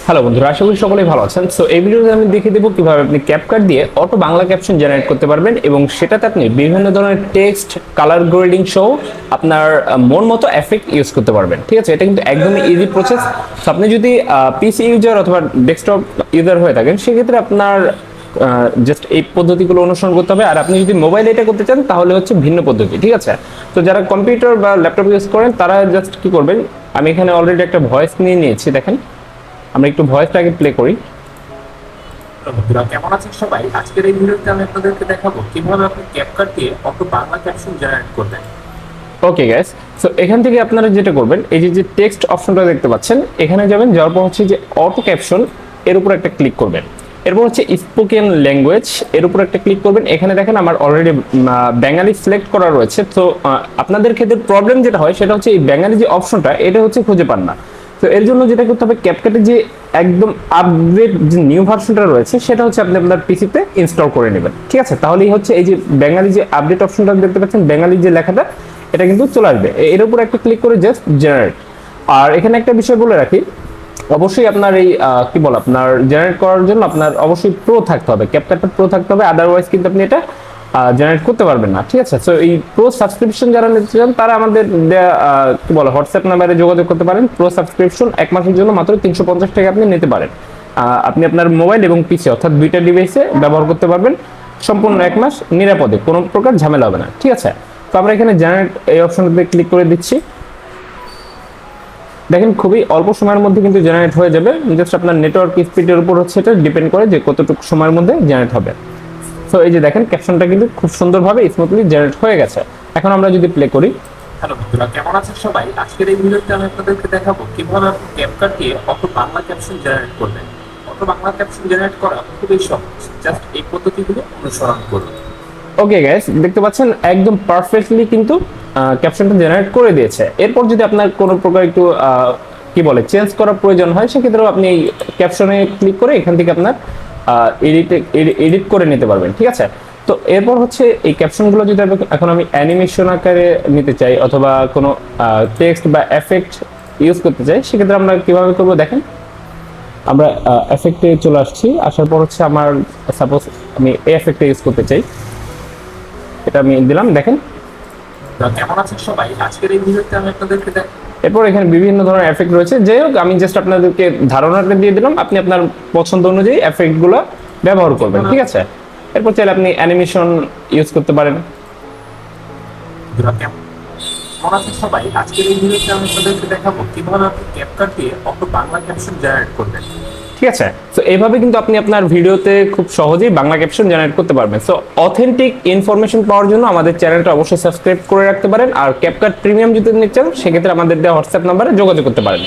Hello বন্ধুরা, আশা করি সকলেই ভালো আছেন। সো এই ভিডিওতে আমি দেখিয়ে দেবো কিভাবে আপনি ক্যাপকাট দিয়ে অটো বাংলা ক্যাপশন জেনারেট করতে পারবেন এবং সেটাতে আপনি বিভিন্ন ধরনের টেক্সট, কালার গ্রেডিং সহ আপনার মন মতো এফেক্ট ইউজ করতে পারবেন। ঠিক আছে, এটা কিন্তু একদমই ইজি প্রসেস। সো আপনি যদি পিসি ইউজার অথবা ডেস্কটপ ইউজার হয়ে থাকেন, সেক্ষেত্রে আপনার জাস্ট এই পদ্ধতিগুলো অনুসরণ করতে হবে। আর আপনি যদি মোবাইলে এটা করতে চান তাহলে হচ্ছে ভিন্ন পদ্ধতি। ঠিক আছে, তো যারা কম্পিউটার বা ল্যাপটপ ইউজ করেন তারা জাস্ট কি করবেন, আমি এখানে অলরেডি একটা ভয়েস নিয়ে নিয়েছি। দেখেন, আমরা একটু ভয়েসটাকে প্লে করি। বন্ধুরা কেমন আছেন সবাই? আজকের এই ভিডিওতে আমি আপনাদেরকে দেখাবো কিভাবে আপনি ক্যাপকাট দিয়ে অটো বাংলা ক্যাপশন জেনারেট করবেন। ওকে গাইস, সো এখান থেকে আপনারা যেটা করবেন, এই যে টেক্সট অপশনটা দেখতে পাচ্ছেন, এখানে যাবেন, যাওয়ার পর হচ্ছে যে অটো ক্যাপশন, এর উপর একটা ক্লিক করবেন। এরপর হচ্ছে স্পোকেন ল্যাঙ্গুয়েজ, এর উপর একটা ক্লিক করবেন। এখানে দেখেন আমার অলরেডি বেঙ্গালি সিলেক্ট করা রয়েছে। তো আপনাদের ক্ষেত্রে প্রবলেম যেটা হয় সেটা হচ্ছে এই বেঙ্গালি যে অপশনটা, এটা হচ্ছে খুঁজে পান না। তো এর জন্য যেটা করতে হবে, ক্যাপকাটে যে একদম আপগ্রেড যে নিউ ভার্সনটা রয়েছে সেটা হচ্ছে আপনি আপনার পিসিতে ইনস্টল করে নেবেন। ঠিক আছে, তাহলেই হচ্ছে এই যে বেঙ্গালি যে আপডেট অপশনটা দেখতে পাচ্ছেন, বেঙ্গালি যে লেখাটা, এটা কিন্তু চলে আসবে। এর উপর একটা ক্লিক করে জাস্ট জেনারেট। আর এখানে একটা বিষয় বলে রাখি, অবশ্যই আপনার এই কি বল, আপনার জেনারেট করার জন্য আপনার অবশ্যই প্রো থাকতে হবে, ক্যাপকাটটা প্রো থাকতে হবে, আদারওয়াইজ কিন্তু আপনি এটা জেনারেট করতে পারবেন না। ঠিক আছে, সো এই প্রো সাবস্ক্রিপশন যারা নিতে চান তারা আমাদের কি বলে হোয়াটসঅ্যাপ নাম্বারে যোগাযোগ করতে পারেন। প্রো সাবস্ক্রিপশন 1 মাসের জন্য মাত্র 350 টাকা আপনি নিতে পারেন। আপনি আপনার মোবাইল এবং পিসি অর্থাৎ দুইটা ডিভাইসে ব্যবহার করতে পারবেন সম্পূর্ণ 1 মাস নিরাপদে, কোনো প্রকার ঝামেলা হবে না। ঠিক আছে, তো আমরা এখানে জেনারেট এই অপশনটাতে ক্লিক করে দিচ্ছি। দেখেন, খুবই অল্প সময়ের মধ্যে কিন্তু জেনারেট হয়ে যাবে। জাস্ট আপনার নেটওয়ার্ক স্পিডের উপর হচ্ছে এটা ডিপেন্ড করে যে কতটুকু সময়ের মধ্যে জেনারেট হবে। সো এই যে দেখেন, ক্যাপশনটা কিন্তু খুব সুন্দরভাবে স্মুথলি জেনারেট হয়ে গেছে। এখন আমরা যদি প্লে করি। হ্যালো বন্ধুরা কেমন আছেন সবাই? আজকের এই ভিডিওতে আমি আপনাদেরকে দেখাবো কিভাবে আপনি ক্যাপকাট দিয়ে অটো বাংলা ক্যাপশন জেনারেট করবেন। অটো বাংলা ক্যাপশন জেনারেট করা খুবই সহজ, জাস্ট এই পদ্ধতিগুলো অনুসরণ করুন। ওকে গাইস, দেখতে পাচ্ছেন একদম পারফেক্টলি কিন্তু ক্যাপশনটা জেনারেট করে দিয়েছে। এরপর যদি আপনার কোনো প্রকার একটু কি বলে চেঞ্জ করার প্রয়োজন হয়, সেক্ষেত্রেও আপনি এই ক্যাপশনে ক্লিক করে এখান থেকে আপনার এডিট করে নিতে পারবেন। ঠিক আছে, তো এরপর হচ্ছে এই ক্যাপশনগুলো যদি এখন আমি অ্যানিমেশন আকারে নিতে চাই অথবা কোনো টেক্সট বা এফেক্ট ইউজ করতে চাই, সেক্ষেত্রে আমরা কিভাবে করব দেখেন। আমরা এফেক্টে চলে আসছি, আসার পর হচ্ছে আমার সাপোজ আমি এই এফেক্টটা ইউজ করতে চাই, এটা আমি দিলাম। দেখেন, কেমন আছেন সবাই? আজকের এই ভিডিওতে আমি আপনাদেরকে এরপর এখানে বিভিন্ন ধরনের এফেক্ট রয়েছে। যাই হোক, আমি জাস্ট আপনাদেরকে ধারণাটা দিয়ে দিলাম, আপনি আপনার পছন্দ অনুযায়ী এফেক্টগুলো ব্যবহার করবেন। ঠিক আছে, এরপর চাইলে আপনি অ্যানিমেশন ইউজ করতে পারেন। কেমন আছেন সবাই? আজকের এই ভিডিওতে আমি আপনাদেরকে দেখাবো কিভাবে আপনি ক্যাপকাট দিয়ে অটো বাংলা ক্যাপশন জেনারেট করবেন। ঠিক আছে, সো এইভাবে কিন্তু আপনি আপনার ভিডিওতে খুব সহজেই বাংলা ক্যাপশন জেনারেট করতে পারবেন। সো অথেন্টিক ইনফরমেশন পাওয়ার জন্য আমাদের চ্যানেলটা অবশ্যই সাবস্ক্রাইব করে রাখতে পারেন। আর ক্যাপকাট প্রিমিয়াম যদি নিতে চান, সেক্ষেত্রে আমাদের দেওয়া হোয়াটসঅ্যাপ নাম্বারে যোগাযোগ করতে পারেন।